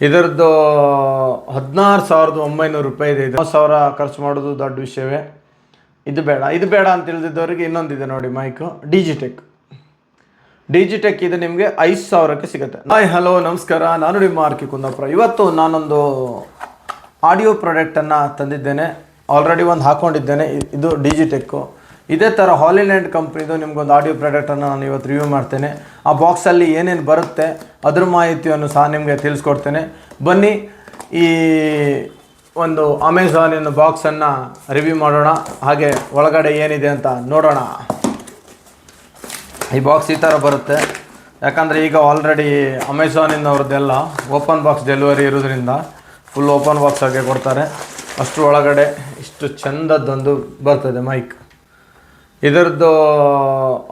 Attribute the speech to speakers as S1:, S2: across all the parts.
S1: ಇದರದ್ದು 16,900 ರೂಪಾಯಿ ಇದೆ. 30,000 ಖರ್ಚು ಮಾಡೋದು ದೊಡ್ಡ ವಿಷಯವೇ. ಇದು ಬೇಡ ಅಂತ ತಿಳಿದಿದ್ದವರಿಗೆ ಇನ್ನೊಂದಿದೆ ನೋಡಿ ಮೈಕು, ಡಿಜಿಟೆಕ್ ಇದು ನಿಮಗೆ 5,000ಕ್ಕೆ ಸಿಗುತ್ತೆ. ಹಾಯ್ ಹಲೋ ನಮಸ್ಕಾರ, ನಾನು ನಿಮ್ಮ ಆರ್ಕೆ ಕುಂದಾಪುರ. ಇವತ್ತು ನಾನೊಂದು ಆಡಿಯೋ ಪ್ರಾಡಕ್ಟನ್ನು ತಂದಿದ್ದೇನೆ. ಆಲ್ರೆಡಿ ಒಂದು ಹಾಕ್ಕೊಂಡಿದ್ದೇನೆ. ಇದು ಡಿಜಿಟೆಕ್ಕು. ಇದೇ ಥರ ಹಾಲಿಲ್ಯಾಂಡ್ ಕಂಪ್ನಿದು ನಿಮ್ಗೊಂದು ಆಡಿಯೋ ಪ್ರಾಡಕ್ಟನ್ನು ನಾನು ಇವತ್ತು ರಿವ್ಯೂ ಮಾಡ್ತೇನೆ. ಆ ಬಾಕ್ಸಲ್ಲಿ ಏನೇನು ಬರುತ್ತೆ ಅದ್ರ ಮಾಹಿತಿಯನ್ನು ಸಹ ನಿಮಗೆ ತಿಳಿಸ್ಕೊಡ್ತೇನೆ. ಬನ್ನಿ ಈ ಒಂದು ಅಮೆಝಾನಿನ ಬಾಕ್ಸನ್ನು ರಿವ್ಯೂ ಮಾಡೋಣ, ಹಾಗೆ ಒಳಗಡೆ ಏನಿದೆ ಅಂತ ನೋಡೋಣ. ಈ ಬಾಕ್ಸ್ ಈ ಥರ ಬರುತ್ತೆ. ಯಾಕಂದರೆ ಈಗ ಆಲ್ರೆಡಿ ಅಮೆಝಾನಿನವ್ರದ್ದೆಲ್ಲ ಓಪನ್ ಬಾಕ್ಸ್ ಡೆಲಿವರಿ ಇರೋದ್ರಿಂದ ಫುಲ್ ಓಪನ್ ಬಾಕ್ಸ್ ಆಗಿ ಕೊಡ್ತಾರೆ. ಅಷ್ಟು ಒಳಗಡೆ ಇಷ್ಟು ಚೆಂದದ್ದೊಂದು ಬರ್ತದೆ ಮೈಕ್. ಇದರದ್ದು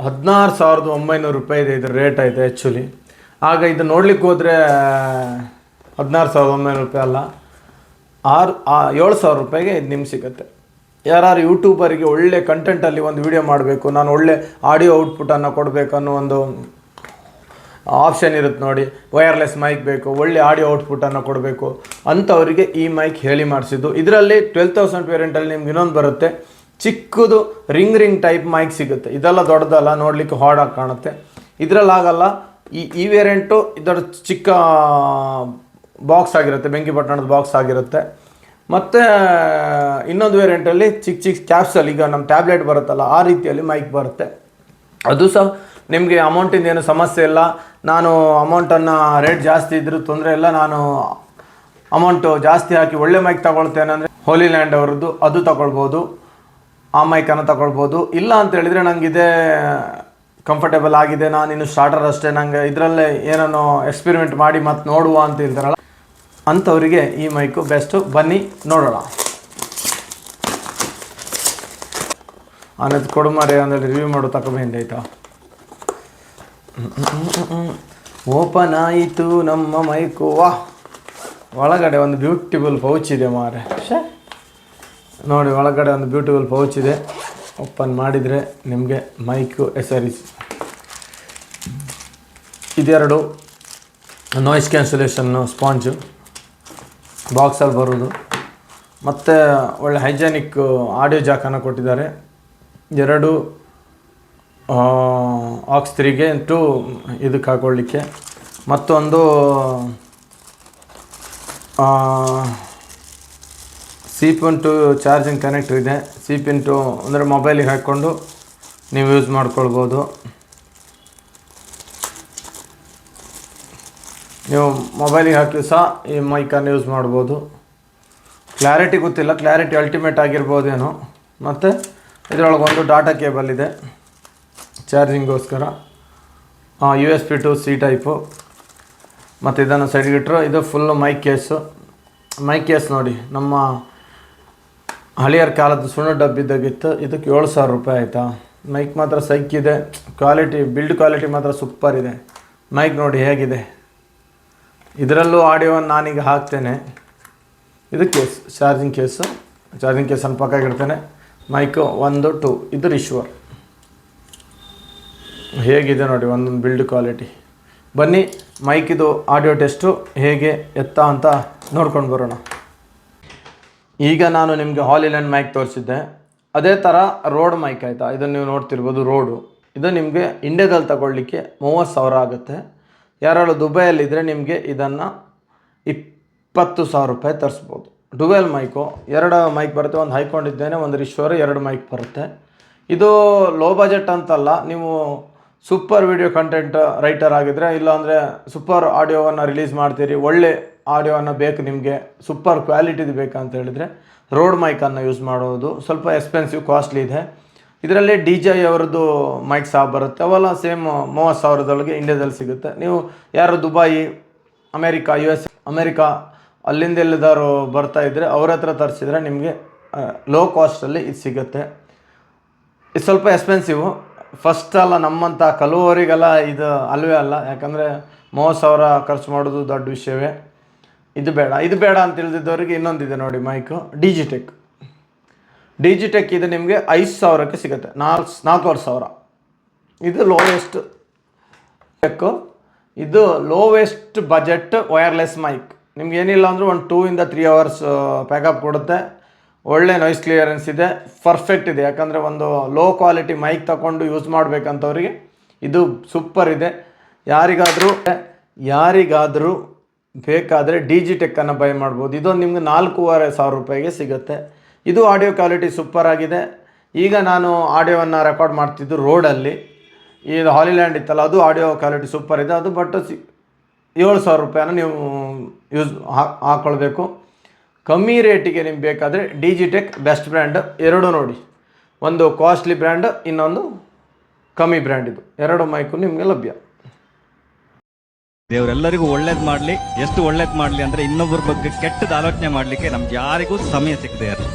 S1: 16,900 ರೂಪಾಯಿ ಇದೆ. ಇದ್ರ ರೇಟ್ ಐತೆ ಆ್ಯಕ್ಚುಲಿ. ಆಗ ಇದು ನೋಡ್ಲಿಕ್ಕೆ ಹೋದರೆ 16,900 ರೂಪಾಯಿ ಅಲ್ಲ, 7,000 ರೂಪಾಯಿಗೆ ಇದು ನಿಮ್ಗೆ ಸಿಗುತ್ತೆ. ಯಾರು ಯೂಟ್ಯೂಬರಿಗೆ ಒಳ್ಳೆ ಕಂಟೆಂಟಲ್ಲಿ ಒಂದು ವಿಡಿಯೋ ಮಾಡಬೇಕು, ನಾನು ಒಳ್ಳೆ ಆಡಿಯೋ ಔಟ್ಪುಟನ್ನು ಕೊಡಬೇಕು ಅನ್ನೋ ಒಂದು ಆಪ್ಷನ್ ಇರುತ್ತೆ ನೋಡಿ. ವೈರ್ಲೆಸ್ ಮೈಕ್ ಬೇಕು, ಒಳ್ಳೆ ಆಡಿಯೋ ಔಟ್ಪುಟನ್ನು ಕೊಡಬೇಕು ಅಂಥವರಿಗೆ ಈ ಮೈಕ್ ಹೇಳಿ ಮಾಡಿಸಿದ್ದು. ಇದರಲ್ಲಿ 12,000 ವೇರಿಯಂಟಲ್ಲಿ ನಿಮ್ಗೆ ಇನ್ನೊಂದು ಬರುತ್ತೆ, ಚಿಕ್ಕದು ರಿಂಗ್ ಟೈಪ್ ಮೈಕ್ ಸಿಗುತ್ತೆ. ಇದೆಲ್ಲ ದೊಡ್ಡದಲ್ಲ, ನೋಡಲಿಕ್ಕೆ ಹಾರ್ಡಾಗಿ ಕಾಣುತ್ತೆ. ಇದರಲ್ಲಾಗಲ್ಲ. ಈ ವೇರಿಯಂಟು ಇದರ ಚಿಕ್ಕ ಬಾಕ್ಸ್ ಆಗಿರುತ್ತೆ, ಬೆಂಕಿ ಪಟ್ಟಣದ ಬಾಕ್ಸ್ ಆಗಿರುತ್ತೆ. ಮತ್ತು ಇನ್ನೊಂದು ವೇರಿಯಂಟಲ್ಲಿ ಚಿಕ್ಕ ಕ್ಯಾಪ್ಸಲ್, ಈಗ ನಮ್ಮ ಟ್ಯಾಬ್ಲೆಟ್ ಬರುತ್ತಲ್ಲ ಆ ರೀತಿಯಲ್ಲಿ ಮೈಕ್ ಬರುತ್ತೆ. ಅದು ಸಹ ನಿಮಗೆ ಅಮೌಂಟಿಂದ ಏನು ಸಮಸ್ಯೆ ಇಲ್ಲ. ನಾನು ಅಮೌಂಟನ್ನು ರೇಟ್ ಜಾಸ್ತಿ ಇದ್ದರೂ ತೊಂದರೆ ಇಲ್ಲ, ನಾನು ಅಮೌಂಟು ಜಾಸ್ತಿ ಹಾಕಿ ಒಳ್ಳೆ ಮೈಕ್ ತಗೊಳ್ತೇನೆ ಅಂದರೆ ಹೋಲಿಲ್ಯಾಂಡ್ ಅವರದ್ದು ಅದು ತಗೊಳ್ಬೋದು, ಆ ಮೈಕನ್ನು ತಗೊಳ್ಬೋದು. ಇಲ್ಲ ಅಂತ ಹೇಳಿದರೆ ನನಗೆ ಇದೇ ಕಂಫರ್ಟೇಬಲ್ ಆಗಿದೆ, ನಾನಿನ್ನು ಸ್ಟಾರ್ಟರ್ ಅಷ್ಟೇ, ನನಗೆ ಇದರಲ್ಲೇ ಏನೋ ಎಕ್ಸ್ಪೆರಿಮೆಂಟ್ ಮಾಡಿ ಮತ್ತೆ ನೋಡುವ ಅಂತ ಹೇಳ್ತಾರಲ್ಲ ಅಂಥವರಿಗೆ ಈ ಮೈಕು ಬೆಸ್ಟು. ಬನ್ನಿ ನೋಡೋಣ. ಅನ್ನೋದು ಕೊಡುಮಾರೆ ಅಂದರೆ ರಿವ್ಯೂ ಮಾಡೋ ತಗೊಂಡು ಆಯಿತಾ. ಓಪನ್ ಆಯಿತು ನಮ್ಮ ಮೈಕು. ವಾಹ್, ಒಳಗಡೆ ಒಂದು ಬ್ಯೂಟಿಫುಲ್ ಪೌಚ್ ಇದೆ ಮಾರೆ. ನೋಡಿ, ಒಳಗಡೆ ಒಂದು ಬ್ಯೂಟಿಫುಲ್ ಪೌಚ್ ಇದೆ. ಓಪನ್ ಮಾಡಿದರೆ ನಿಮಗೆ ಮೈಕು ಎಸರೀಸ್ ಇದೆರಡು ನಾಯ್ಸ್ ಕ್ಯಾನ್ಸಲೇಷನ್ನು ಸ್ಪಾಂಜು ಬಾಕ್ಸಲ್ಲಿ ಬರೋದು. ಮತ್ತು ಒಳ್ಳೆ ಹೈಜೆನಿಕ್ ಆಡಿಯೋ ಜಾಕನ್ನು ಕೊಟ್ಟಿದ್ದಾರೆ. 2 AUX 3ಗೆ ಟು ಇದಕ್ಕೆ ಹಾಕೊಳ್ಳಿಕ್ಕೆ, ಮತ್ತೊಂದು C-Pin ಟು ಚಾರ್ಜಿಂಗ್ ಕನೆಕ್ಟರ್ ಇದೆ. C-Pin ಟು ಅಂದರೆ ಮೊಬೈಲಿಗೆ ಹಾಕ್ಕೊಂಡು ನೀವು ಯೂಸ್ ಮಾಡ್ಕೊಳ್ಬೋದು. ನೀವು ಮೊಬೈಲಿಗೆ ಹಾಕಿ ಸಹ ಈ ಮೈಕನ್ನು ಯೂಸ್ ಮಾಡ್ಬೋದು. ಕ್ಲಾರಿಟಿ ಗೊತ್ತಿಲ್ಲ, ಕ್ಲಾರಿಟಿ ಅಲ್ಟಿಮೇಟ್ ಆಗಿರ್ಬೋದೇನೋ. ಮತ್ತು ಇದರೊಳಗೊಂದು ಡಾಟಾ ಕೇಬಲ್ ಇದೆ ಚಾರ್ಜಿಂಗೋಸ್ಕರ, USB ಟು C ಟೈಪು. ಮತ್ತು ಇದನ್ನು ಸೈಡ್ಗಿಟ್ಟರು. ಇದು ಫುಲ್ಲು ಮೈಕ್ ಕೇಸ್ ನೋಡಿ, ನಮ್ಮ ಹಳೆಯರ ಕಾಲದ ಸುಣ್ಣ ಡಬ್ಬಿದ್ದಾಗಿತ್ತು. ಇದಕ್ಕೆ 7,000 ರೂಪಾಯಿ ಆಯಿತಾ. ಮೈಕ್ ಮಾತ್ರ ಸೈಕ್ಕಿದೆ, ಬಿಲ್ಡ್ ಕ್ವಾಲಿಟಿ ಮಾತ್ರ ಸೂಪರ್ ಇದೆ. ಮೈಕ್ ನೋಡಿ ಹೇಗಿದೆ. ಇದರಲ್ಲೂ ಆಡಿಯೋವನ್ನು ನಾನೀಗ ಹಾಕ್ತೇನೆ. ಇದು ಕೇಸ್, ಚಾರ್ಜಿಂಗ್ ಕೇಸನ್ನು ಪಕ್ಕಾಗಿಡ್ತೇನೆ. ಮೈಕು 1 2 ಇದು ರಿಶ್ವರ್. ಹೇಗಿದೆ ನೋಡಿ ಒಂದೊಂದು ಬಿಲ್ಡ್ ಕ್ವಾಲಿಟಿ. ಬನ್ನಿ ಮೈಕಿದು ಆಡಿಯೋ ಟೆಸ್ಟು ಹೇಗೆ ಎತ್ತ ಅಂತ ನೋಡ್ಕೊಂಡು ಬರೋಣ. ಈಗ ನಾನು ನಿಮಗೆ ಹಾಲಿಲ್ಯಾಂಡ್ ಮೈಕ್ ತೋರಿಸಿದ್ದೆ, ಅದೇ ಥರ ರೋಡ್ ಮೈಕ್ ಆಯಿತಾ. ಇದನ್ನು ನೀವು ನೋಡ್ತಿರ್ಬೋದು, ರೋಡು. ಇದು ನಿಮಗೆ ಇಂಡಿಯಾದಲ್ಲಿ ತಗೊಳ್ಳಿಕ್ಕೆ 30,000 ಆಗುತ್ತೆ. ಯಾರು ದುಬೈಯಲ್ಲಿದ್ದರೆ ನಿಮಗೆ ಇದನ್ನು 20,000 ರೂಪಾಯಿ ತರಿಸ್ಬೋದು. ಡುವೆಲ್ ಮೈಕು, 2 ಮೈಕ್ ಬರುತ್ತೆ. ಒಂದು ಹಾಯ್ಕೊಂಡಿದ್ದೇನೆ, ಒಂದು ರಿಶ್ವರ್, 2 ಮೈಕ್ ಬರುತ್ತೆ. ಇದು ಲೋ ಬಜೆಟ್ ಅಂತಲ್ಲ, ನೀವು ಸೂಪರ್ ವಿಡಿಯೋ ಕಂಟೆಂಟ್ ರೈಟರ್ ಆಗಿದ್ದರೆ, ಇಲ್ಲಾಂದರೆ ಸೂಪರ್ ಆಡಿಯೋವನ್ನು ರಿಲೀಸ್ ಮಾಡ್ತೀರಿ, ಒಳ್ಳೆ ಆಡಿಯೋವನ್ನು ಬೇಕು ನಿಮಗೆ, ಸೂಪರ್ ಕ್ವಾಲಿಟಿದು ಬೇಕಂತ ಹೇಳಿದರೆ ರೋಡ್ ಮೈಕನ್ನು ಯೂಸ್ ಮಾಡೋದು. ಸ್ವಲ್ಪ ಎಕ್ಸ್ಪೆನ್ಸಿವ್, ಕಾಸ್ಟ್ಲಿ ಇದೆ. ಇದರಲ್ಲಿ DJI ಅವರದ್ದು ಮೈಕ್ ಸಹ ಬರುತ್ತೆ. ಅವೆಲ್ಲ ಸೇಮ್ 30,000ದೊಳಗೆ ಇಂಡಿಯಾದಲ್ಲಿ ಸಿಗುತ್ತೆ. ನೀವು ಯಾರು ದುಬೈ, ಅಮೇರಿಕಾ ಅಲ್ಲಿಂದ ಎಲ್ಲಿದ್ದಾರು ಬರ್ತಾಯಿದ್ರೆ ಅವ್ರ ಹತ್ರ ತರಿಸಿದ್ರೆ ನಿಮಗೆ ಲೋ ಕಾಸ್ಟಲ್ಲಿ ಇದು ಸಿಗುತ್ತೆ. ಇದು ಸ್ವಲ್ಪ ಎಕ್ಸ್ಪೆನ್ಸಿವು. ಫಸ್ಟ್ ಅಲ್ಲ, ನಮ್ಮಂಥ ಕಲುವವರಿಗೆಲ್ಲ ಇದು ಅಲ್ವೇ ಅಲ್ಲ. ಯಾಕಂದರೆ 30,000 ಖರ್ಚು ಮಾಡೋದು ದೊಡ್ಡ ವಿಷಯವೇ. ಇದು ಬೇಡ ಅಂತ ತಿಳಿದಿದ್ದವರಿಗೆ ಇನ್ನೊಂದಿದೆ ನೋಡಿ ಮೈಕು, ಡಿಜಿಟೆಕ್. ಇದು ನಿಮಗೆ 5,000ಕ್ಕೆ ಸಿಗುತ್ತೆ, 4,500. ಇದು ಲೋವೆಸ್ಟ್ ಬಜೆಟ್ ವೈರ್ಲೆಸ್ ಮೈಕ್. ನಿಮ್ಗೆ ಏನಿಲ್ಲ ಅಂದರೂ ಒಂದು 2 ಇಂದ 3 ಅವರ್ಸ್ ಪ್ಯಾಕಪ್ ಕೊಡುತ್ತೆ. ಒಳ್ಳೆ ನಾಯ್ಸ್ ಕ್ಲಿಯರೆನ್ಸ್ ಇದೆ, ಪರ್ಫೆಕ್ಟ್ ಇದೆ. ಯಾಕಂದರೆ ಒಂದು ಲೋ ಕ್ವಾಲಿಟಿ ಮೈಕ್ ತಗೊಂಡು ಯೂಸ್ ಮಾಡಬೇಕಂತವ್ರಿಗೆ ಇದು ಸೂಪರ್ ಇದೆ. ಯಾರಿಗಾದರೂ ಬೇಕಾದರೆ ಡಿಜಿಟೆಕ್ಕನ್ನು ಬೈ ಮಾಡ್ಬೋದು. ಇದೊಂದು ನಿಮ್ಗೆ 4,500 ರೂಪಾಯಿಗೆ ಸಿಗುತ್ತೆ. ಇದು ಆಡಿಯೋ ಕ್ವಾಲಿಟಿ ಸೂಪರ್ ಆಗಿದೆ. ಈಗ ನಾನು ಆಡಿಯೋವನ್ನು ರೆಕಾರ್ಡ್ ಮಾಡ್ತಿದ್ದು ರೋಡಲ್ಲಿ, ಇದು ಹಾಲಿಲ್ಯಾಂಡ್ ಇತ್ತಲ್ಲ, ಅದು ಆಡಿಯೋ ಕ್ವಾಲಿಟಿ ಸೂಪರ್ ಇದೆ. ಅದು ಬಟ್ 7,000 ರೂಪಾಯಿನ ನೀವು ಹಾಕ್ಕೊಳ್ಬೇಕು. ಕಮ್ಮಿ ರೇಟಿಗೆ ನಿಮ್ಗೆ ಬೇಕಾದರೆ ಡಿಜಿಟೆಕ್ ಬೆಸ್ಟ್ ಬ್ರ್ಯಾಂಡ್. ಎರಡು ನೋಡಿ, ಒಂದು ಕಾಸ್ಟ್ಲಿ ಬ್ರ್ಯಾಂಡ್, ಇನ್ನೊಂದು ಕಮ್ಮಿ ಬ್ರ್ಯಾಂಡ್. ಇದು ಎರಡು ಮೈಕು ನಿಮಗೆ ಲಭ್ಯ.
S2: ದೇವರೆಲ್ಲರಿಗೂ ಒಳ್ಳೇದು ಮಾಡಲಿ. ಎಷ್ಟು ಒಳ್ಳೇದು ಮಾಡಲಿ ಅಂದರೆ ಇನ್ನೊಬ್ಬರ ಬಗ್ಗೆ ಕೆಟ್ಟದ ಆಲೋಚನೆ ಮಾಡಲಿಕ್ಕೆ ನಮ್ಗೆ ಯಾರಿಗೂ ಸಮಯ ಸಿಗದೆ ಇರಲಿ.